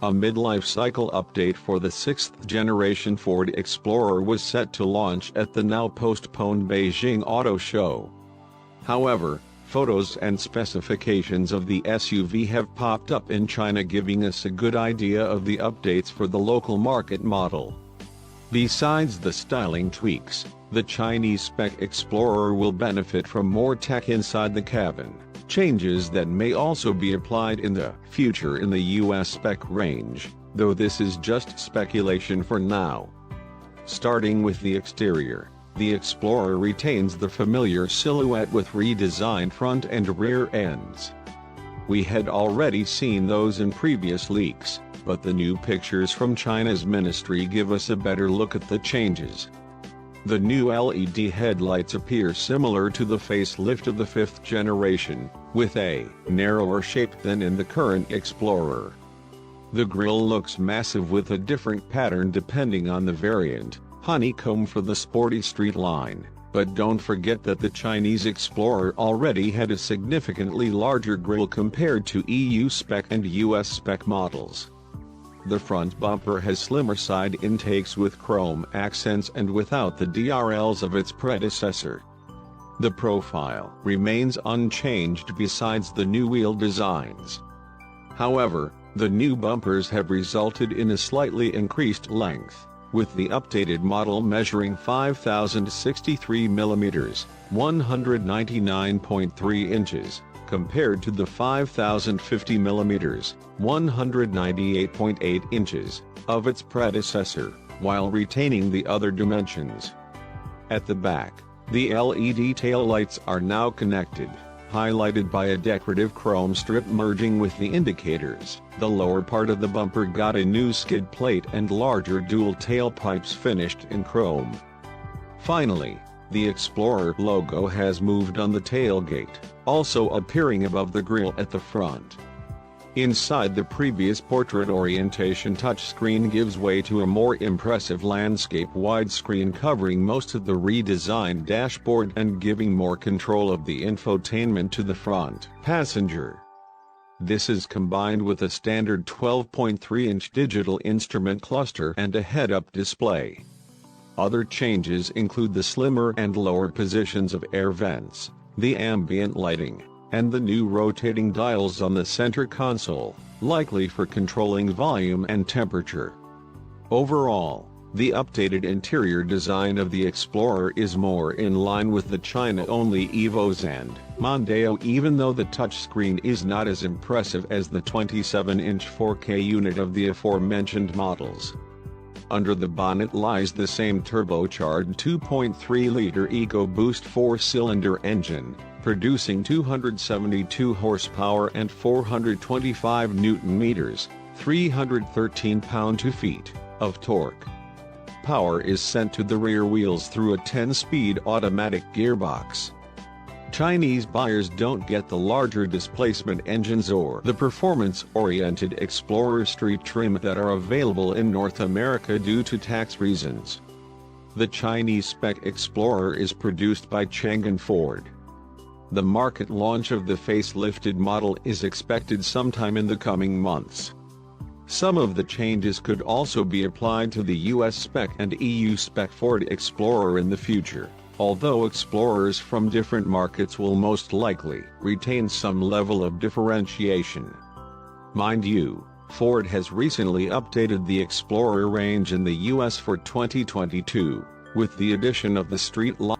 A mid-life cycle update for the 6th-generation Ford Explorer was set to launch at the now-postponed Beijing Auto Show. However, photos and specifications of the SUV have popped up in China, giving us a good idea of the updates for the local market model. Besides the styling tweaks, the Chinese-spec Explorer will benefit from more tech inside the cabin, changes that may also be applied in the future in the US-spec range, though this is just speculation for now. Starting with the exterior, the Explorer retains the familiar silhouette with redesigned front and rear ends. We had already seen those in previous leaks, but the new pictures from China's ministry give us a better look at the changes. The new LED headlights appear similar to the facelift of the 5th generation, with a narrower shape than in the current Explorer. The grille looks massive with a different pattern depending on the variant, honeycomb for the sporty street line, but don't forget that the Chinese Explorer already had a significantly larger grille compared to EU-spec and US-spec models. The front bumper has slimmer side intakes with chrome accents and without the DRLs of its predecessor. The profile remains unchanged besides the new wheel designs. However, the new bumpers have resulted in a slightly increased length, with the updated model measuring 5,063 mm, 199.3 inches, compared to the 5,050 mm, 198.8 inches, of its predecessor, while retaining the other dimensions. At the back, the LED taillights are now connected, highlighted by a decorative chrome strip merging with the indicators. The lower part of the bumper got a new skid plate and larger dual tailpipes finished in chrome. Finally, the Explorer logo has moved on the tailgate, also appearing above the grille at the front. Inside, the previous portrait orientation touchscreen gives way to a more impressive landscape widescreen covering most of the redesigned dashboard and giving more control of the infotainment to the front passenger. This is combined with a standard 12.3-inch digital instrument cluster and a head-up display. Other changes include the slimmer and lower positions of air vents, the ambient lighting, and the new rotating dials on the center console, likely for controlling volume and temperature. Overall, the updated interior design of the Explorer is more in line with the China-only Evos and Mondeo, even though the touchscreen is not as impressive as the 27-inch 4K unit of the aforementioned models. Under the bonnet lies the same turbocharged 2.3-liter EcoBoost 4-cylinder engine, producing 272 horsepower and 425 Nm, 313 pound-feet, of torque. Power is sent to the rear wheels through a 10-speed automatic gearbox. Chinese buyers don't get the larger displacement engines or the performance-oriented Explorer street trim that are available in North America due to tax reasons. The Chinese-spec Explorer is produced by Chang'an Ford. The market launch of the facelifted model is expected sometime in the coming months. Some of the changes could also be applied to the US-spec and EU-spec Ford Explorer in the future, although Explorers from different markets will most likely retain some level of differentiation. Mind you, Ford has recently updated the Explorer range in the US for 2022, with the addition of the street line